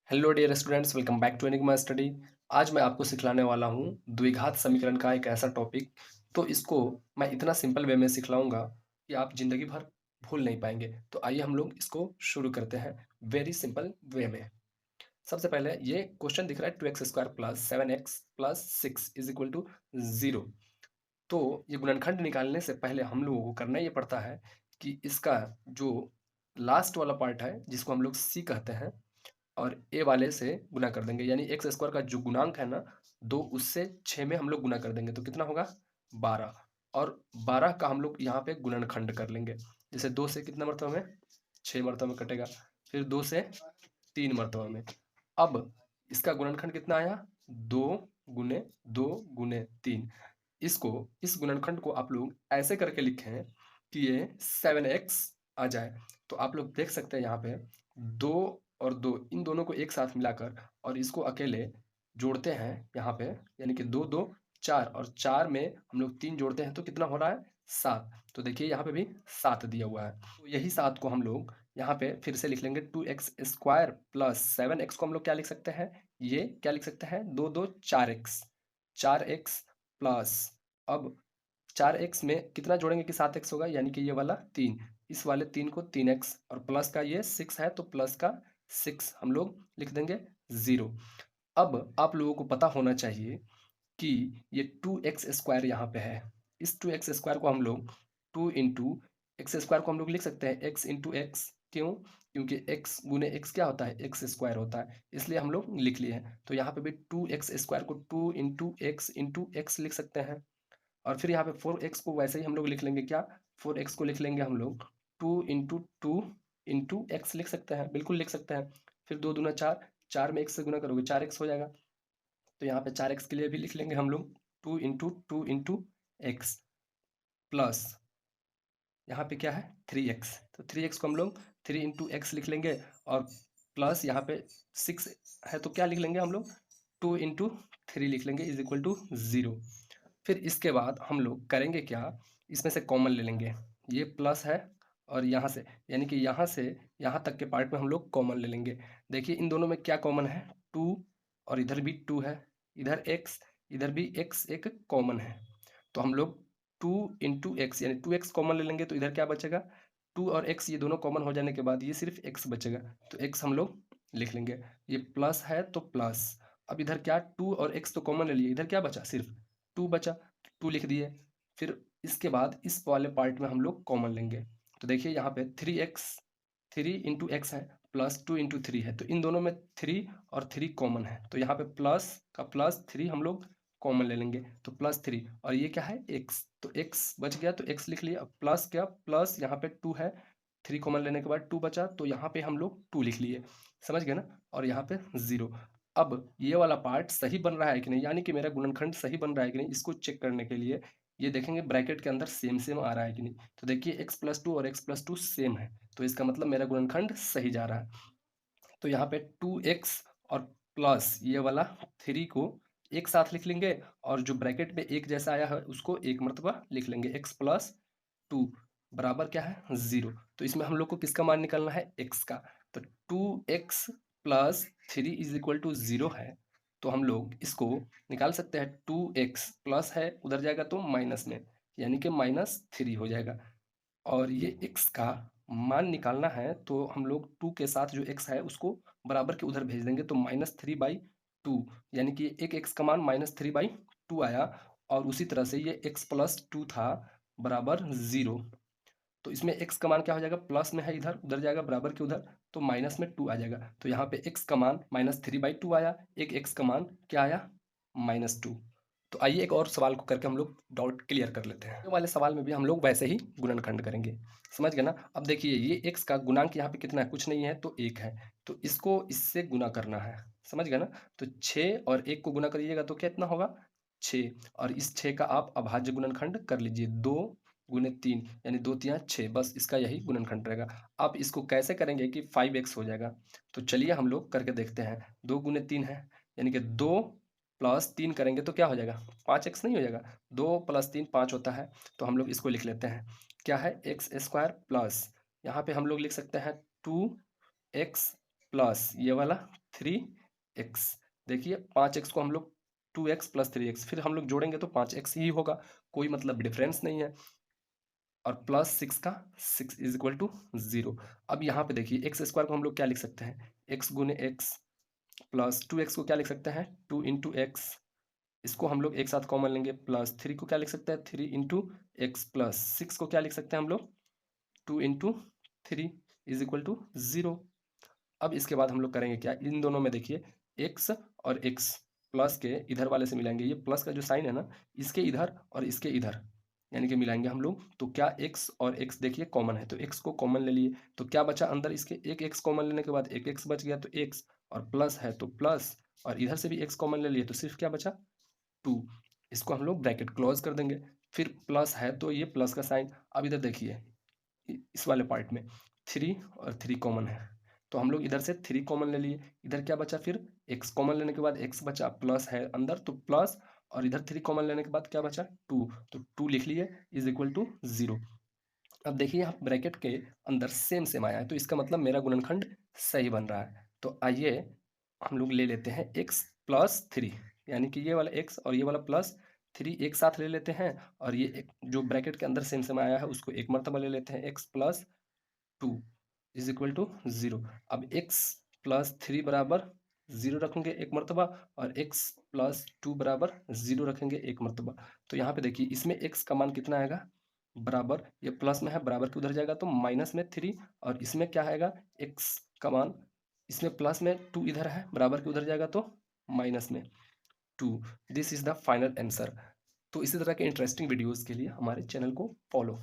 Hello dear students, welcome back to Enigma Study. आज मैं आपको सिखलाने वाला हूँ द्विघात समीकरण का एक ऐसा टॉपिक। तो इसको मैं इतना सिंपल वे में सिखलाऊंगा कि आप जिंदगी भर भूल नहीं पाएंगे। तो आइए हम लोग इसको शुरू करते हैं वेरी सिंपल वे में। सबसे पहले ये क्वेश्चन दिख रहा है 2x² plus 7x plus 6 is equal to 0। तो ये गुणनखंड निकालने से पहले हम लोगों को करना ये पड़ता है कि इसका जो लास्ट वाला पार्ट है जिसको हम लोग c कहते हैं और ए वाले से गुना कर देंगे, यानी एक्स स्क्वायर का जो गुणांक है ना, 2 उससे 6 में हम लोग गुना कर देंगे तो कितना होगा 12। और 12 का हम लोग यहाँ पे गुणनखंड कर लेंगे। जैसे 2 से कितना मरतबा में 6 मरतबा में कटेगा, फिर 2 से 3 मरतबा में। अब इसका गुणनखंड कितना आया 2 गुने 2 गुने 3। इसको इस गुणनखंड को आप लोग ऐसे करके लिखें कि ये 7x आ जाए। तो आप लोग देख सकते हैं यहाँ पे 2 और 2 इन दोनों को एक साथ मिलाकर और इसको अकेले जोड़ते हैं यहाँ पे, यानी कि 2 2 4 और 4 में हम लोग 3 जोड़ते हैं तो कितना हो रहा है 7। तो देखिए यहाँ पे भी 7 दिया हुआ है। तो यही 7 को हम लोग यहाँ पे फिर से लिख लेंगे 2x² प्लस 7x को हम लोग क्या लिख सकते हैं, ये क्या लिख सकते हैं 2 2 4x प्लस, अब 4x में कितना जोड़ेंगे कि 7x होगा, यानी कि ये वाला 3, इस वाले 3 को 3x और प्लस का ये 6 है तो प्लस का 6 हम लोग लिख देंगे 0। अब आप लोगों को पता होना चाहिए कि ये 2x² यहाँ पे है। इस 2x² को हम लोग 2 इंटू एक्स स्क्वायर को हम लोग लिख सकते हैं x इंटू एक्स। क्यों? क्योंकि x गुने x क्या होता है एक्स स्क्वायर होता है, इसलिए हम लोग लिख लिए हैं। तो यहाँ पे भी 2x² को 2 इंटू एक्स लिख सकते हैं। और फिर यहाँ पे 4x को वैसे ही हम लोग लिख लेंगे, क्या 4x को लिख लेंगे हम लोग 2 इंटू एक्स लिख सकते हैं, बिल्कुल लिख सकते हैं। फिर 2 दूना 4, 4 में x से गुना करोगे 4x हो जाएगा। तो यहाँ पे 4x के लिए भी लिख लेंगे हम लोग 2 इंटू एक्स प्लस यहाँ पे क्या है 3x। तो 3x को हम लोग 3 इंटू एक्स लिख लेंगे और प्लस यहाँ पे 6 है तो क्या लिख लेंगे हम लोग 2 इंटू 3 लिख लेंगे इज इक्वल टू 0। फिर इसके बाद हम लोग करेंगे क्या, इसमें से कॉमन ले लेंगे, ये प्लस है और यहाँ से, यानी कि यहाँ से यहाँ तक के पार्ट में हम लोग कॉमन ले लेंगे। देखिए इन दोनों में क्या कॉमन है 2 और इधर भी 2 है, इधर x इधर भी x एक कॉमन है। तो हम लोग 2 इंटू एक्स यानी 2x कॉमन ले लेंगे तो इधर क्या बचेगा 2 और x, ये दोनों कॉमन हो जाने के बाद ये सिर्फ x बचेगा तो x हम लोग लिख लेंगे। ये प्लस है तो प्लस, अब इधर क्या 2 और x तो कॉमन ले लिए, इधर क्या बचा सिर्फ 2 बचा, 2 लिख दिए। फिर इसके बाद इस वाले पार्ट में हम लोग कॉमन लेंगे। तो देखिए यहाँ पे 3 इंटू एक्स है प्लस 2 इंटू 3 है, तो इन दोनों में 3 और 3 कॉमन है तो यहाँ पे प्लस का प्लस 3 हम लोग कॉमन ले लेंगे तो प्लस 3, और ये क्या है x, तो x बच गया तो x लिख लिया। अब प्लस क्या प्लस यहाँ पे 2 है, 3 कॉमन लेने के बाद 2 बचा तो यहाँ पे हम लोग 2 लिख लिए, समझ गए ना, और यहाँ पे 0। अब ये वाला पार्ट सही बन रहा है कि नहीं, यानी कि मेरा गुणनखंड सही बन रहा है कि नहीं, इसको चेक करने के लिए ये देखेंगे ब्रैकेट के अंदर सेम सेम आ रहा है कि नहीं। तो देखिए x प्लस 2 और x प्लस 2 सेम है तो इसका मतलब मेरा गुणनखंड सही जा रहा है। तो यहाँ पे 2x और प्लस ये वाला 3 को एक साथ लिख लेंगे और जो ब्रैकेट में एक जैसा आया है उसको एक मरतबा लिख लेंगे, x प्लस 2 बराबर क्या है 0। तो इसमें हम लोग को किसका मान निकालना है x का। तो 2x plus 3 is equal to 0 है, तो हम लोग इसको निकाल सकते हैं 2x प्लस है उधर जाएगा तो माइनस में, यानी कि -3 हो जाएगा। और ये x का मान निकालना है तो हम लोग 2 के साथ जो x है उसको बराबर के उधर भेज देंगे तो -3/2, यानी कि एक x का मान -3/2 आया। और उसी तरह से ये x प्लस 2 था बराबर 0, तो इसमें x का मान क्या हो जाएगा, प्लस में है इधर उधर जाएगा बराबर के उधर तो माइनस में 2 आ जाएगा। तो यहाँ पे x का मान -3/2 आया, एक x का मान क्या आया -2। तो आइए एक और सवाल को करके हम लोग डाउट क्लियर कर लेते हैं। ये वाले सवाल में भी हम लोग वैसे ही गुणनखंड करेंगे, समझ गए ना। अब देखिए ये x का गुणांक यहाँ पे कितना है, कुछ नहीं है तो 1 है, तो इसको इससे गुना करना है, समझ गए ना। तो 6 और 1 को गुना करिएगा तो कितना होगा 6, और इस 6 का आप अभाज्य गुणनखंड कर लीजिए 2 गुने 3 यानी 2 तिया 6, बस इसका यही गुणनखंड रहेगा। आप इसको कैसे करेंगे कि 5x हो जाएगा। तो चलिए हम लोग करके देखते हैं। 2 गुने 3 है यानी कि 2 प्लस 3 करेंगे तो क्या हो जाएगा 5x नहीं हो जाएगा, 2 प्लस 3 5 होता है। तो हम लोग इसको लिख लेते हैं क्या है x² प्लस यहाँ पे हम लोग लिख सकते हैं 2x प्लस ये वाला 3x। देखिए 5x को हम लोग 2x प्लस 3x फिर हम लोग जोड़ेंगे तो 5x ही होगा, कोई मतलब डिफरेंस नहीं है। और प्लस 6 का 6 इज इक्वल टू 0। अब यहाँ पे देखिए एक्स स्क्वायर को हम लोग क्या लिख सकते हैं, x गुने एक्स प्लस 2x को क्या लिख सकते हैं 2 इंटू एक्स, इसको हम लोग एक साथ कॉमन लेंगे, प्लस 3 को क्या लिख सकते हैं 3 इंटू एक्स प्लस 6 को क्या लिख सकते हैं हम लोग 2 इंटू 3 इज इक्वल टू 0। अब इसके बाद हम लोग करेंगे क्या, इन दोनों में देखिए x और x प्लस के इधर वाले से मिलाएंगे, ये प्लस का जो साइन है ना इसके इधर और इसके इधर यानी कि मिलाएंगे हम लोग, तो क्या x और x देखिए कॉमन है तो x को कॉमन ले लिए, तो क्या बचा अंदर इसके, एक x कॉमन लेने के बाद एक x बच गया तो x, और प्लस है तो प्लस, और इधर से भी x कॉमन ले लिए तो सिर्फ क्या बचा 2। इसको हम लोग ब्रैकेट क्लोज कर देंगे, फिर प्लस है तो ये प्लस का साइन। अब इधर देखिए इस वाले पार्ट में 3 और 3 कॉमन है तो हम लोग इधर से 3 कॉमन ले लिए, इधर क्या बचा फिर x कॉमन लेने के बाद x बचा, प्लस है अंदर तो प्लस, और इधर 3 कॉमन लेने के बाद क्या बचा 2, तो 2 लिख लिए इज इक्वल टू 0। अब देखिए यहाँ ब्रैकेट के अंदर सेम सेम आया है तो इसका मतलब मेरा गुणनखंड सही बन रहा है। तो आइए हम लोग ले लेते हैं x प्लस 3, यानी कि ये वाला x और ये वाला प्लस 3 एक साथ ले लेते हैं, और ये जो ब्रैकेट के अंदर सेम सेम आया है उसको एक मरतबा ले लेते हैं, x plus 2 is equal to 0। अब x प्लस 3 बराबर 0 रखेंगे एक मरतबा, और x प्लस 2 बराबर 0 रखेंगे एक मरतबा। तो यहाँ पे देखिए इसमें x का मान कितना आएगा बराबर, ये प्लस में है बराबर के उधर जाएगा तो माइनस में 3, और इसमें क्या आएगा x का मान, इसमें प्लस में 2 इधर है बराबर के उधर जाएगा तो माइनस में 2। This is the final answer. तो इसी तरह के इंटरेस्टिंग वीडियोस के लिए हमारे चैनल को फॉलो